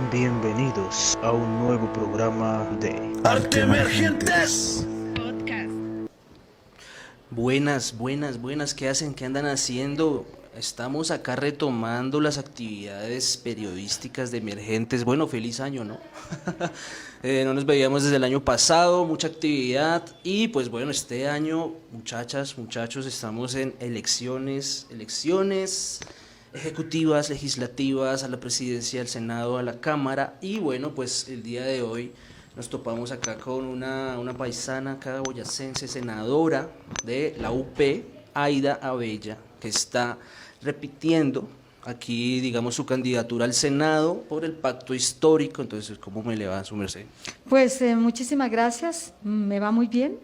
Bienvenidos a un nuevo programa de Arte Emergentes Podcast. Buenas, ¿qué hacen? ¿Qué andan haciendo? Estamos acá retomando las actividades periodísticas de Emergentes. Bueno, feliz año, ¿no? No nos veíamos desde el año pasado, mucha actividad y pues bueno, este año, muchachas, muchachos, estamos en elecciones ejecutivas, legislativas, a la presidencia, al Senado, a la Cámara y bueno, pues el día de hoy nos topamos acá con una paisana acá boyacense, senadora de la UP, Aida Abella, que está repitiendo aquí, digamos, su candidatura al Senado por el pacto histórico. Entonces, ¿cómo me le va, su merced? Pues muchísimas gracias, me va muy bien.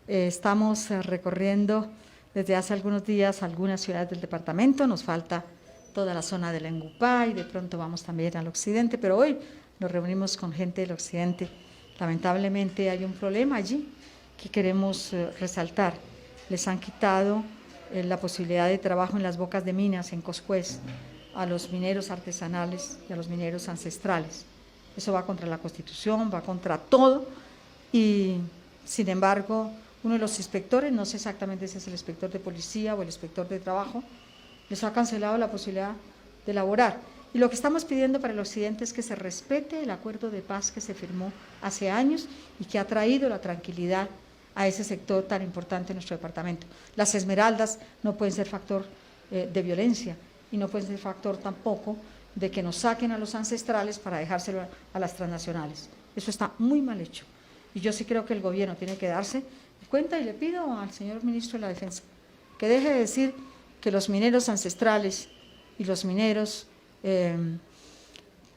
Estamos recorriendo desde hace algunos días algunas ciudades del departamento, nos falta toda la zona del Engupá y de pronto vamos también al occidente, pero hoy nos reunimos con gente del occidente. Lamentablemente hay un problema allí que queremos resaltar. Les han quitado la posibilidad de trabajo en las bocas de minas en Coscuez a los mineros artesanales y a los mineros ancestrales. Eso va contra la Constitución, va contra todo y sin embargo uno de los inspectores, no sé exactamente si es el inspector de policía o el inspector de trabajo, les ha cancelado la posibilidad de laborar. Y lo que estamos pidiendo para el occidente es que se respete el acuerdo de paz que se firmó hace años y que ha traído la tranquilidad a ese sector tan importante en nuestro departamento. Las esmeraldas no pueden ser factor de violencia y no pueden ser factor tampoco de que nos saquen a los ancestrales para dejárselo a las transnacionales. Eso está muy mal hecho y yo sí creo que el gobierno tiene que darse cuenta y le pido al señor ministro de la Defensa que deje de decir que los mineros ancestrales y los mineros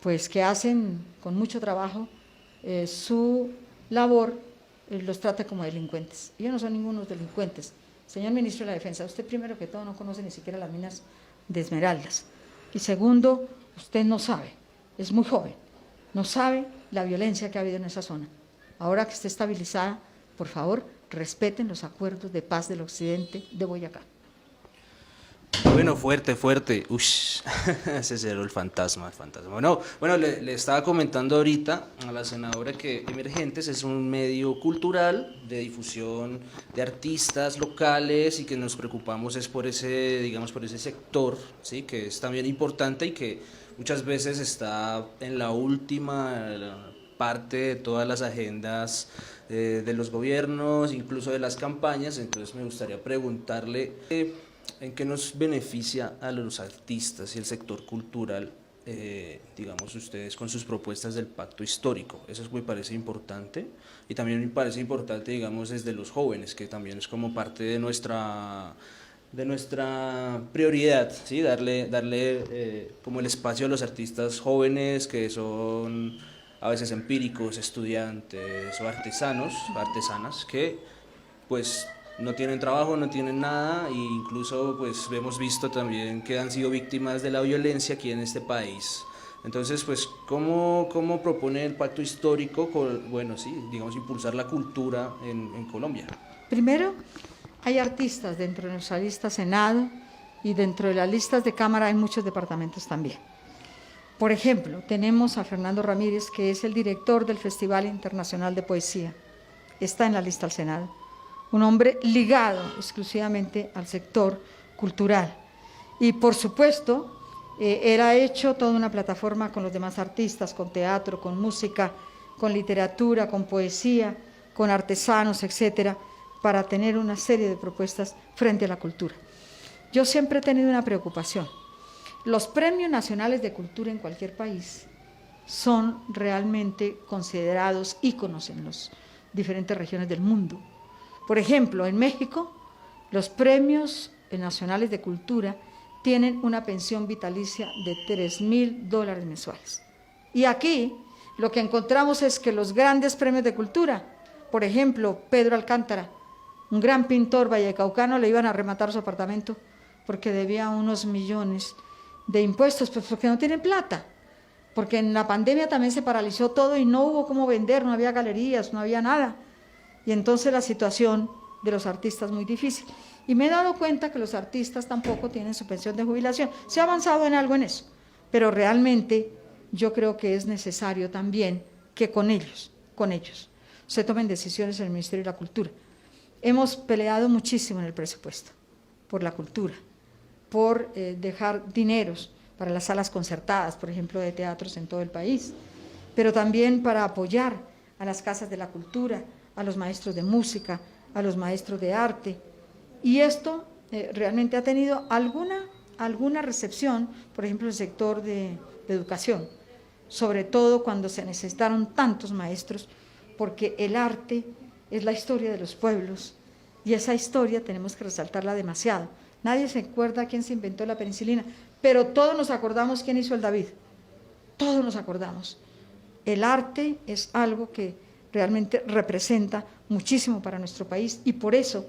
pues que hacen con mucho trabajo su labor, los trata como delincuentes. Ellos no son ningunos delincuentes. Señor ministro de la Defensa, usted primero que todo no conoce ni siquiera las minas de esmeraldas. Y segundo, usted no sabe, es muy joven, no sabe la violencia que ha habido en esa zona. Ahora que esté estabilizada, por favor, respeten los acuerdos de paz del occidente de Boyacá. Bueno, fuerte. Ush, ese cerró el fantasma. Bueno, le estaba comentando ahorita a la senadora que Emergentes es un medio cultural de difusión de artistas locales y que nos preocupamos es por ese, digamos, por ese sector, ¿sí? Que es también importante y que muchas veces está en la última parte de todas las agendas de los gobiernos, incluso de las campañas. Entonces me gustaría preguntarle ¿en qué nos beneficia a los artistas y el sector cultural, digamos, ustedes con sus propuestas del pacto histórico? Eso me parece importante y también me parece importante, digamos, desde los jóvenes, que también es como parte de nuestra prioridad, ¿sí? Darle como el espacio a los artistas jóvenes que son a veces empíricos, estudiantes o artesanas, que pues no tienen trabajo, no tienen nada e incluso pues hemos visto también que han sido víctimas de la violencia aquí en este país. Entonces, pues, ¿cómo propone el pacto histórico, bueno, sí, digamos, impulsar la cultura en Colombia? Primero, hay artistas dentro de nuestra lista Senado y dentro de las listas de Cámara hay muchos departamentos también. Por ejemplo, tenemos a Fernando Ramírez, que es el director del Festival Internacional de Poesía. Está en la lista al Senado. Un hombre ligado exclusivamente al sector cultural. Y por supuesto, él ha hecho toda una plataforma con los demás artistas, con teatro, con música, con literatura, con poesía, con artesanos, etcétera, para tener una serie de propuestas frente a la cultura. Yo siempre he tenido una preocupación. Los premios nacionales de cultura en cualquier país son realmente considerados íconos en las diferentes regiones del mundo. Por ejemplo, en México, los premios nacionales de cultura tienen una pensión vitalicia de $3,000 mensuales. Y aquí lo que encontramos es que los grandes premios de cultura, por ejemplo, Pedro Alcántara, un gran pintor vallecaucano, le iban a rematar su apartamento porque debía unos millones de impuestos, pues porque no tienen plata, porque en la pandemia también se paralizó todo y no hubo cómo vender, no había galerías, no había nada. Y entonces la situación de los artistas es muy difícil. Y me he dado cuenta que los artistas tampoco tienen su pensión de jubilación. Se ha avanzado en algo en eso, pero realmente yo creo que es necesario también que con ellos, se tomen decisiones en el Ministerio de la Cultura. Hemos peleado muchísimo en el presupuesto por la cultura, por dejar dineros para las salas concertadas, por ejemplo, de teatros en todo el país, pero también para apoyar a las casas de la cultura, a los maestros de música, a los maestros de arte. Y esto realmente ha tenido alguna recepción, por ejemplo, en el sector de educación, sobre todo cuando se necesitaron tantos maestros, porque el arte es la historia de los pueblos y esa historia tenemos que resaltarla demasiado. Nadie se acuerda quién se inventó la penicilina, pero todos nos acordamos quién hizo el David, todos nos acordamos. El arte es algo que realmente representa muchísimo para nuestro país y por eso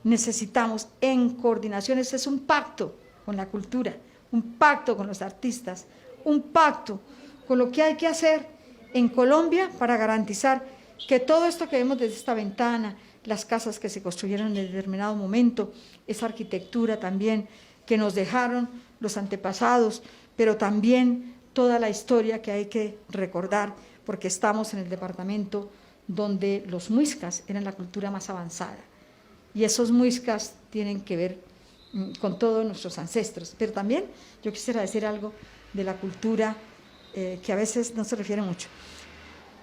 necesitamos en coordinación, ese es un pacto con la cultura, un pacto con los artistas, un pacto con lo que hay que hacer en Colombia para garantizar que todo esto que vemos desde esta ventana, las casas que se construyeron en determinado momento, esa arquitectura también que nos dejaron los antepasados, pero también toda la historia que hay que recordar, porque estamos en el departamento donde los muiscas eran la cultura más avanzada, y esos muiscas tienen que ver con todos nuestros ancestros. Pero también yo quisiera decir algo de la cultura que a veces no se refiere mucho.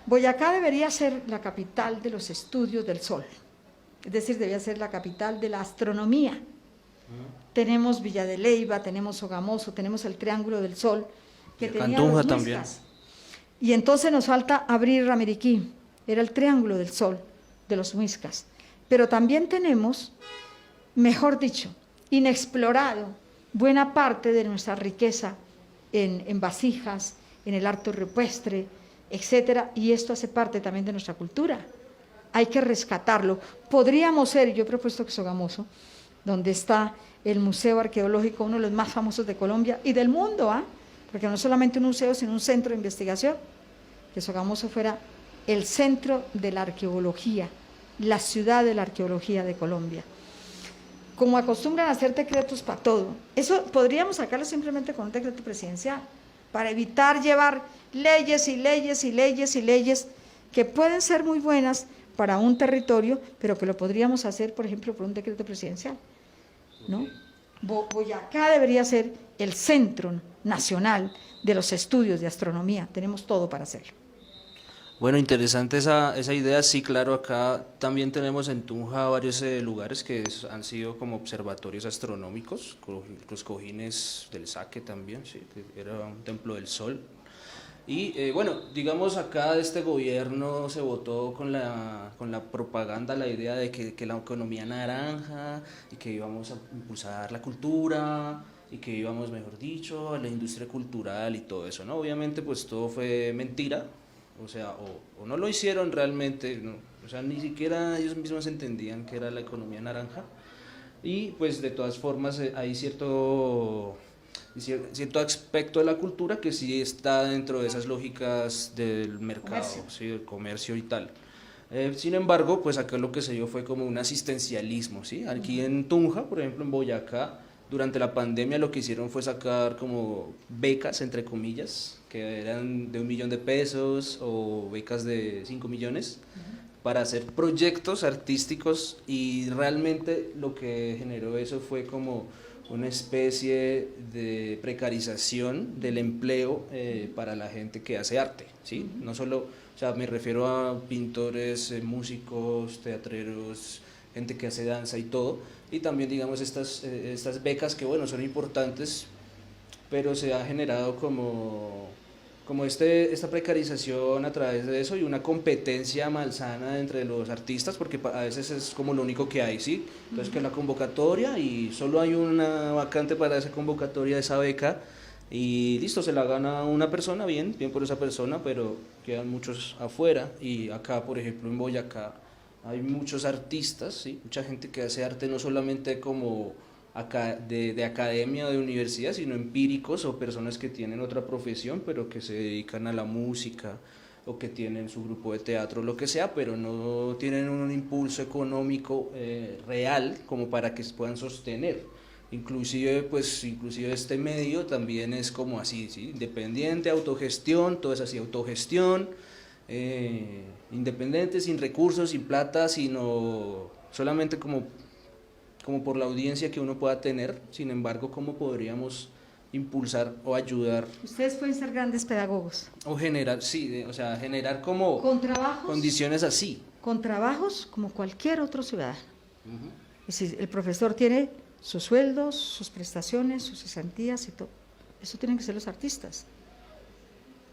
Boyacá debería ser la capital de los estudios del sol, es decir, debería ser la capital de la astronomía. Tenemos Villa de Leyva, tenemos Sogamoso, tenemos el Triángulo del Sol, que tenía los muiscas. Y entonces nos falta abrir Ramiriquí, era el Triángulo del Sol de los muiscas. Pero también tenemos, mejor dicho, inexplorado buena parte de nuestra riqueza en vasijas, en el arte rupestre, etcétera, y esto hace parte también de nuestra cultura. Hay que rescatarlo. Podríamos ser, yo he propuesto que Sogamoso, donde está el Museo Arqueológico, uno de los más famosos de Colombia y del mundo, porque no solamente un museo, sino un centro de investigación, que Sogamoso fuera el centro de la arqueología, la ciudad de la arqueología de Colombia. Como acostumbran a hacer decretos para todo, eso podríamos sacarlo simplemente con un decreto presidencial, para evitar llevar leyes y leyes y leyes y leyes que pueden ser muy buenas para un territorio, pero que lo podríamos hacer, por ejemplo, por un decreto presidencial, ¿no? Boyacá debería ser el centro nacional de los estudios de astronomía, tenemos todo para hacerlo. Bueno, interesante esa idea, sí, claro, acá también tenemos en Tunja varios lugares que han sido como observatorios astronómicos, los Cojines del Saque también, sí, que era un templo del sol. Y bueno, digamos acá este gobierno se votó con la propaganda, la idea de que la economía naranja y que íbamos a impulsar la cultura y que íbamos, mejor dicho, a la industria cultural y todo eso, ¿no? Obviamente pues todo fue mentira. O sea, o no lo hicieron realmente, ¿no? O sea, ni siquiera ellos mismos entendían que era la economía naranja. Y pues de todas formas hay cierto aspecto de la cultura que sí está dentro de esas lógicas del mercado, ¿sí? Del comercio y tal. Sin embargo, pues acá lo que se dio fue como un asistencialismo, ¿sí? Aquí en Tunja, por ejemplo, en Boyacá, durante la pandemia lo que hicieron fue sacar como becas, entre comillas, que eran de 1 millón de pesos o becas de 5 millones, para hacer proyectos artísticos, y realmente lo que generó eso fue como una especie de precarización del empleo para la gente que hace arte, ¿sí? No solo, o sea, me refiero a pintores, músicos, teatreros, gente que hace danza y todo, y también digamos estas becas que bueno, son importantes, pero se ha generado como esta precarización a través de eso y una competencia malsana entre los artistas, porque a veces es como lo único que hay, ¿sí? Entonces que la convocatoria y solo hay una vacante para esa convocatoria, esa beca, y listo, se la gana una persona, bien por esa persona, pero quedan muchos afuera. Y acá, por ejemplo, en Boyacá, hay muchos artistas, ¿sí? Mucha gente que hace arte no solamente como de academia o de universidad, sino empíricos o personas que tienen otra profesión pero que se dedican a la música o que tienen su grupo de teatro, lo que sea, pero no tienen un impulso económico real como para que se puedan sostener. inclusive este medio también es como así, ¿sí? Independiente, autogestión, todo es así, autogestión, independiente, sin recursos, sin plata, sino solamente como por la audiencia que uno pueda tener. Sin embargo, ¿cómo podríamos impulsar o ayudar? Ustedes pueden ser grandes pedagogos. O generar, sí, o sea, generar como Con trabajos, condiciones así. con trabajos como cualquier otro ciudadano. Es decir, el profesor tiene sus sueldos, sus prestaciones, sus cesantías y todo. Eso tienen que ser los artistas.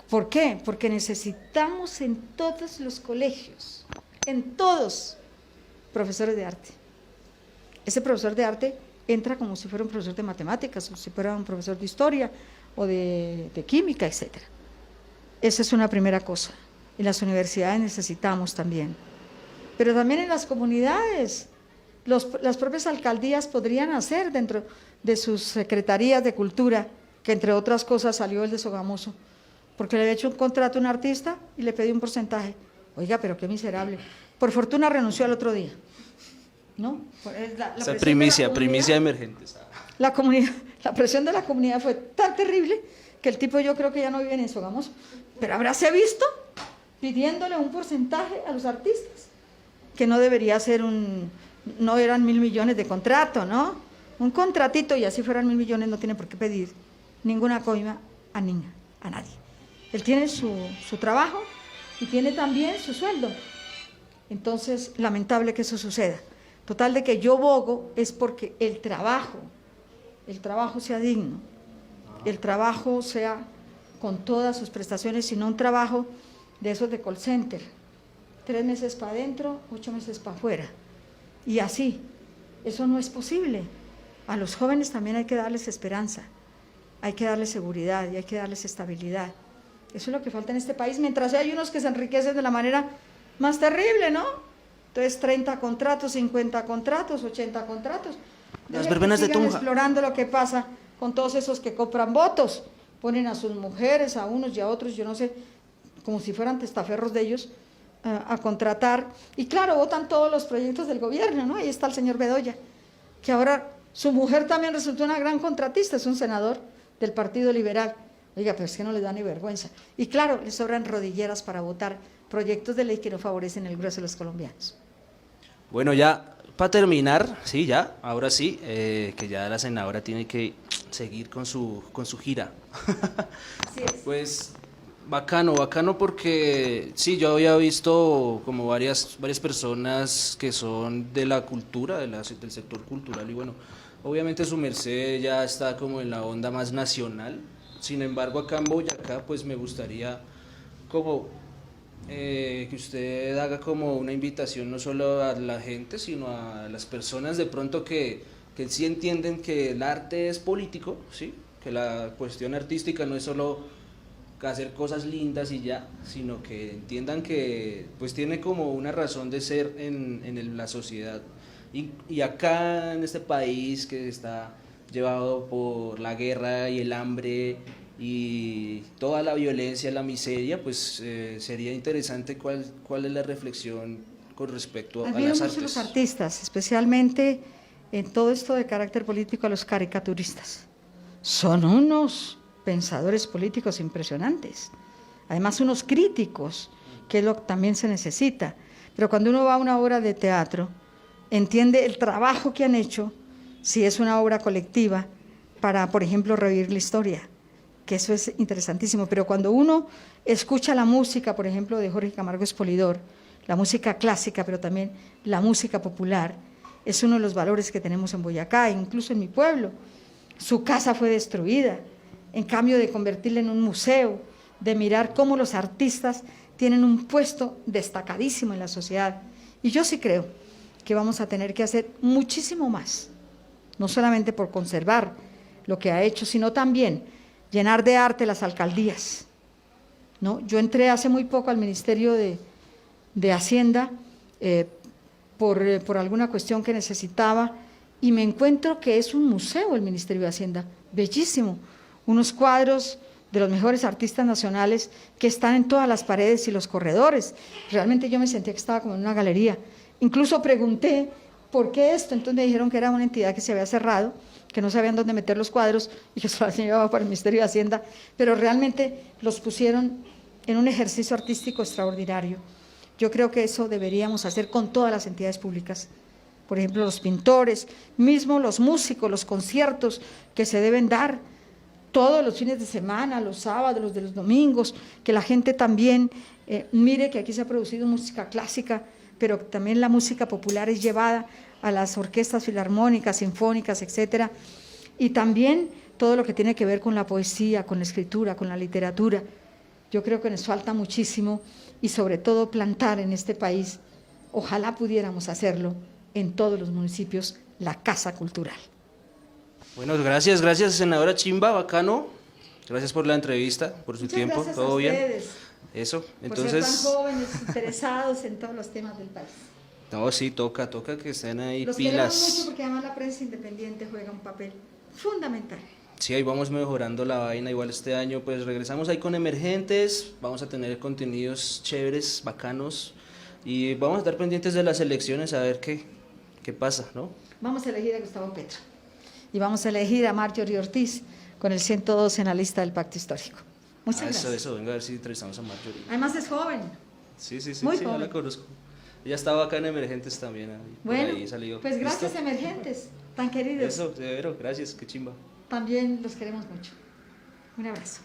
¿Por qué? Porque necesitamos en todos los colegios, en todos, profesores de arte. Ese profesor de arte entra como si fuera un profesor de matemáticas, o si fuera un profesor de historia, o de química, etc. Esa es una primera cosa. En las universidades necesitamos también. Pero también en las comunidades, las propias alcaldías podrían hacer dentro de sus secretarías de cultura, que entre otras cosas salió el de Sogamoso, porque le había hecho un contrato a un artista y le pedí un porcentaje. Oiga, pero qué miserable. Por fortuna renunció al otro día. ¿No? Esa primicia emergente. La presión de la comunidad fue tan terrible que el tipo, yo creo que ya no vive en Sogamoso, pero habráse visto pidiéndole un porcentaje a los artistas, que no debería ser no eran 1.000 millones de contrato, ¿no? Un contratito, y así fueran 1.000 millones, no tiene por qué pedir ninguna coima a nadie. Él tiene su trabajo y tiene también su sueldo. Entonces, lamentable que eso suceda. Total, de que yo bogo es porque el trabajo sea digno, el trabajo sea con todas sus prestaciones, sino un trabajo de esos de call center, 3 meses para adentro, 8 meses para afuera, y así. Eso no es posible. A los jóvenes también hay que darles esperanza, hay que darles seguridad y hay que darles estabilidad. Eso es lo que falta en este país, mientras hay unos que se enriquecen de la manera más terrible, ¿no? Entonces 30 contratos, 50 contratos, 80 contratos. Las verbenas de Tunja. Explorando lo que pasa con todos esos que compran votos, ponen a sus mujeres, a unos y a otros, yo no sé, como si fueran testaferros de ellos, a contratar. Y claro, votan todos los proyectos del gobierno, ¿no? Ahí está el señor Bedoya, que ahora su mujer también resultó una gran contratista, es un senador del Partido Liberal. Oiga, pero es que no les da ni vergüenza. Y claro, les sobran rodilleras para votar proyectos de ley que no favorecen el grueso de los colombianos. Bueno, ya para terminar, sí, ya, ahora sí, que ya la senadora tiene que seguir con su gira. Así es. Pues bacano porque sí, yo había visto como varias personas que son de la cultura, del sector cultural, y bueno, obviamente su merced ya está como en la onda más nacional. Sin embargo, acá en Boyacá, pues me gustaría como que usted haga como una invitación no solo a la gente, sino a las personas de pronto que sí entienden que el arte es político, ¿sí? Que la cuestión artística no es solo hacer cosas lindas y ya, sino que entiendan que pues tiene como una razón de ser en la sociedad. Y acá en este país que está llevado por la guerra y el hambre y toda la violencia, la miseria, pues sería interesante cuál es la reflexión con respecto a las artes. Los artistas, especialmente en todo esto de carácter político, a los caricaturistas. Son unos pensadores políticos impresionantes, además unos críticos, que es lo que también se necesita. Pero cuando uno va a una obra de teatro, entiende el trabajo que han hecho, si es una obra colectiva, para, por ejemplo, revivir la historia, que eso es interesantísimo. Pero cuando uno escucha la música, por ejemplo, de Jorge Camargo Expolidor, la música clásica, pero también la música popular, es uno de los valores que tenemos en Boyacá, incluso en mi pueblo. Su casa fue destruida, en cambio de convertirla en un museo, de mirar cómo los artistas tienen un puesto destacadísimo en la sociedad. Y yo sí creo que vamos a tener que hacer muchísimo más, no solamente por conservar lo que ha hecho, sino también llenar de arte las alcaldías, ¿no? Yo entré hace muy poco al Ministerio de Hacienda por alguna cuestión que necesitaba, y me encuentro que es un museo el Ministerio de Hacienda, bellísimo, unos cuadros de los mejores artistas nacionales que están en todas las paredes y los corredores. Realmente yo me sentía que estaba como en una galería. Incluso pregunté ¿por qué esto? Entonces me dijeron que era una entidad que se había cerrado, que no sabían dónde meter los cuadros y que solo se llevaba para el Ministerio de Hacienda, pero realmente los pusieron en un ejercicio artístico extraordinario. Yo creo que eso deberíamos hacer con todas las entidades públicas. Por ejemplo, los pintores, mismo los músicos, los conciertos que se deben dar todos los fines de semana, los sábados, los de los domingos, que la gente también mire que aquí se ha producido música clásica, pero también la música popular es llevada a las orquestas filarmónicas, sinfónicas, etcétera, y también todo lo que tiene que ver con la poesía, con la escritura, con la literatura. Yo creo que nos falta muchísimo y sobre todo plantar en este país, ojalá pudiéramos hacerlo en todos los municipios, la Casa Cultural. Bueno, gracias, senadora Chimba, bacano. Gracias por la entrevista, por su Muchas tiempo, gracias todo a bien. ustedes Eso, por entonces. ser tan jóvenes, interesados en todos los temas del país. No, sí, toca que estén ahí Los queremos mucho pilas. porque además la prensa independiente juega un papel fundamental. Sí, ahí vamos mejorando la vaina. Igual este año, pues regresamos ahí con emergentes. Vamos a tener contenidos chéveres, bacanos. Y vamos a estar pendientes de las elecciones a ver qué pasa, ¿no? Vamos a elegir a Gustavo Petro y vamos a elegir a Marjorie Ortiz con el 102 en la lista del Pacto Histórico. Muchas gracias. Eso, venga a ver si entrevistamos a Marjorie. Además es joven. Sí, Muy sí, joven. ya la conozco. Ella estaba acá en Emergentes también. Ahí, Bueno, por ahí salió. pues gracias ¿Listo? emergentes, tan queridos. Eso, severo, gracias, qué chimba. También los queremos mucho. Un abrazo.